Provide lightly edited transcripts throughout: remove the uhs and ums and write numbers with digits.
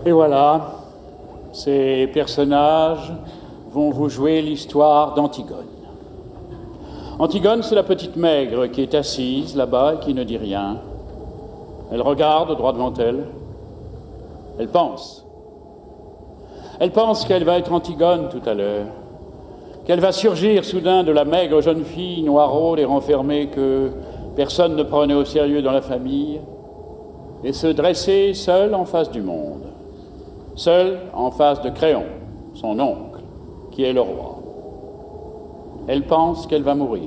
Et voilà, ces personnages vont vous jouer l'histoire d'Antigone. Antigone, c'est la petite maigre qui est assise là-bas et qui ne dit rien. Elle regarde droit devant elle. Elle pense. Elle pense qu'elle va être Antigone tout à l'heure, qu'elle va surgir soudain de la maigre jeune fille noiraude et renfermée que personne ne prenait au sérieux dans la famille, et se dresser seule en face du monde, seule en face de Créon, son oncle, qui est le roi. Elle pense qu'elle va mourir,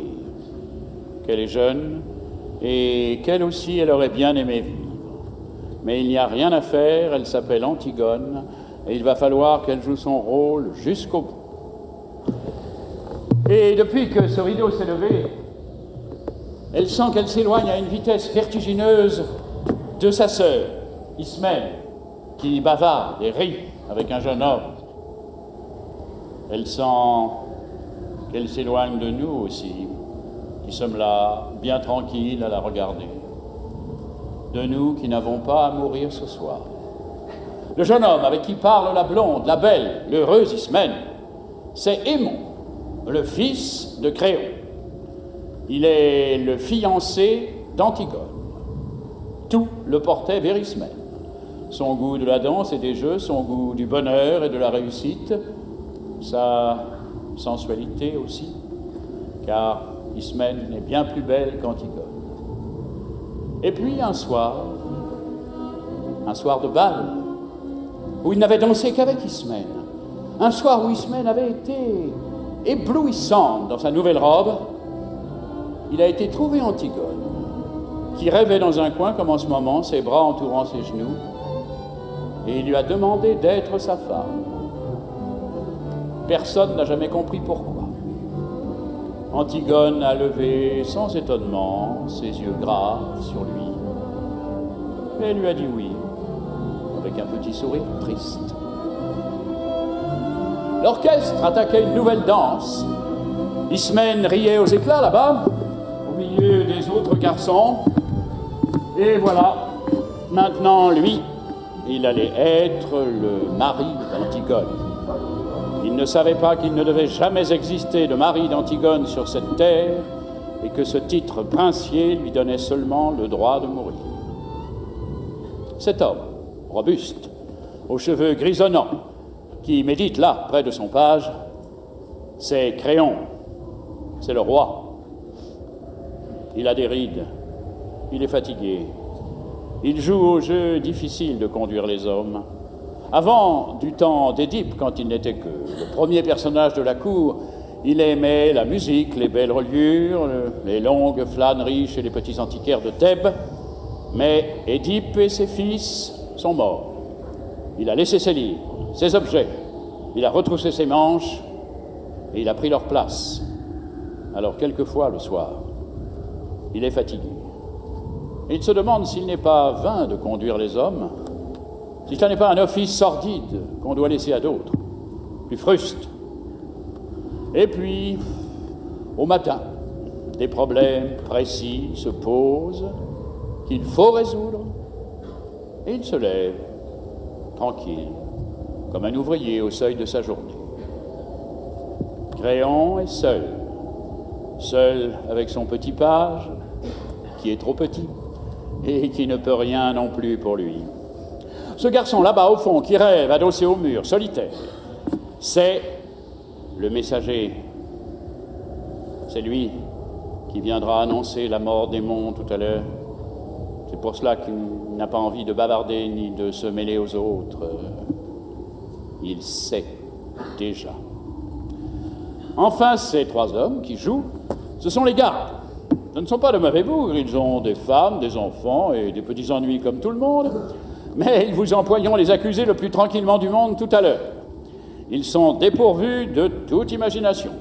qu'elle est jeune, et qu'elle aussi, elle aurait bien aimé vivre. Mais il n'y a rien à faire, elle s'appelle Antigone, et il va falloir qu'elle joue son rôle jusqu'au bout. Et depuis que ce rideau s'est levé, elle sent qu'elle s'éloigne à une vitesse vertigineuse de sa sœur, Ismène, qui bavarde et rit avec un jeune homme. Elle sent qu'elle s'éloigne de nous aussi, qui sommes là, bien tranquilles à la regarder. De nous qui n'avons pas à mourir ce soir. Le jeune homme avec qui parle la blonde, la belle, l'heureuse Ismène, c'est Aimon, le fils de Créon. Il est le fiancé d'Antigone. Tout le portait vers Ismène. Son goût de la danse et des jeux, son goût du bonheur et de la réussite, sa sensualité aussi, car Ismène est bien plus belle qu'Antigone. Et puis un soir de bal, où il n'avait dansé qu'avec Ismène, un soir où Ismène avait été éblouissante dans sa nouvelle robe, il a été trouvé Antigone, qui rêvait dans un coin comme en ce moment, ses bras entourant ses genoux, et il lui a demandé d'être sa femme. Personne n'a jamais compris pourquoi. Antigone a levé sans étonnement ses yeux graves sur lui, et elle lui a dit oui, avec un petit sourire triste. L'orchestre attaquait une nouvelle danse. Ismène riait aux éclats là-bas, au milieu des autres garçons. Et voilà, maintenant lui, il allait être le mari d'Antigone. Il ne savait pas qu'il ne devait jamais exister de mari d'Antigone sur cette terre et que ce titre princier lui donnait seulement le droit de mourir. Cet homme, robuste, aux cheveux grisonnants, qui médite là, près de son page, c'est Créon, c'est le roi. Il a des rides, il est fatigué, il joue au jeu difficile de conduire les hommes. Avant, du temps d'Édipe, quand il n'était que le premier personnage de la cour, il aimait la musique, les belles reliures, les longues flâneries chez les petits antiquaires de Thèbes. Mais Édipe et ses fils sont morts. Il a laissé ses livres, ses objets, il a retroussé ses manches et il a pris leur place. Alors quelquefois, le soir, il est fatigué. Et il se demande s'il n'est pas vain de conduire les hommes, si ce n'est pas un office sordide qu'on doit laisser à d'autres, plus fruste. Et puis, au matin, des problèmes précis se posent qu'il faut résoudre, et il se lève, tranquille, comme un ouvrier au seuil de sa journée. Créon est seul, seul avec son petit page, qui est trop petit, et qui ne peut rien non plus pour lui. Ce garçon là-bas au fond, qui rêve, adossé au mur, solitaire, c'est le messager. C'est lui qui viendra annoncer la mort d'Aimon tout à l'heure. C'est pour cela qu'il n'a pas envie de bavarder ni de se mêler aux autres. Il sait déjà. Enfin, ces trois hommes qui jouent, ce sont les gardes. Ce ne sont pas de mauvais bougres, ils ont des femmes, des enfants et des petits ennuis comme tout le monde, mais ils vous emploieront les accusés le plus tranquillement du monde tout à l'heure. Ils sont dépourvus de toute imagination.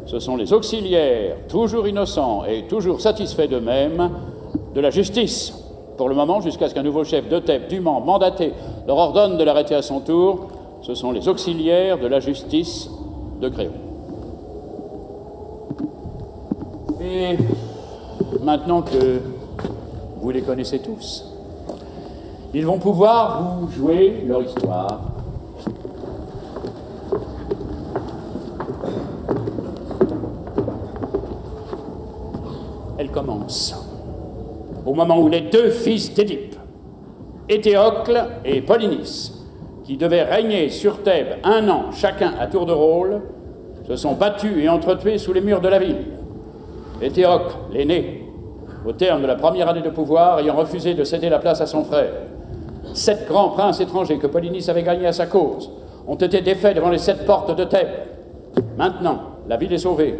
Ce sont les auxiliaires, toujours innocents et toujours satisfaits d'eux-mêmes, de la justice, pour le moment, jusqu'à ce qu'un nouveau chef de Thèbes, dûment mandaté, leur ordonne de l'arrêter à son tour. Ce sont les auxiliaires de la justice de Créon. Et maintenant que vous les connaissez tous, Ils vont pouvoir vous jouer leur histoire. Elle commence au moment où les deux fils d'Édipe, Éthéocle et Polynice, qui devaient régner sur Thèbes 1 an chacun à tour de rôle, se sont battus et entretués sous les murs de la ville. Éthéocle, l'aîné, au terme de la première année de pouvoir, ayant refusé de céder la place à son frère. 7 grands princes étrangers que Polynice avait gagnés à sa cause ont été défaits devant les 7 portes de Thèbes. Maintenant, la ville est sauvée.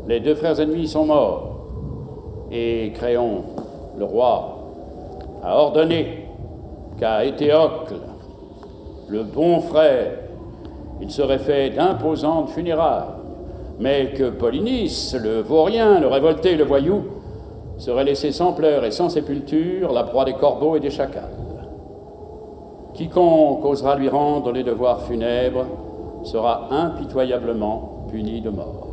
Les 2 frères ennemis sont morts. Et Créon, le roi, a ordonné qu'à Éthéocle, le bon frère, il serait fait d'imposantes funérailles, mais que Polynice, le vaurien, le révolté, le voyou, serait laissé sans pleurs et sans sépulture, la proie des corbeaux et des chacals. Quiconque osera lui rendre les devoirs funèbres sera impitoyablement puni de mort.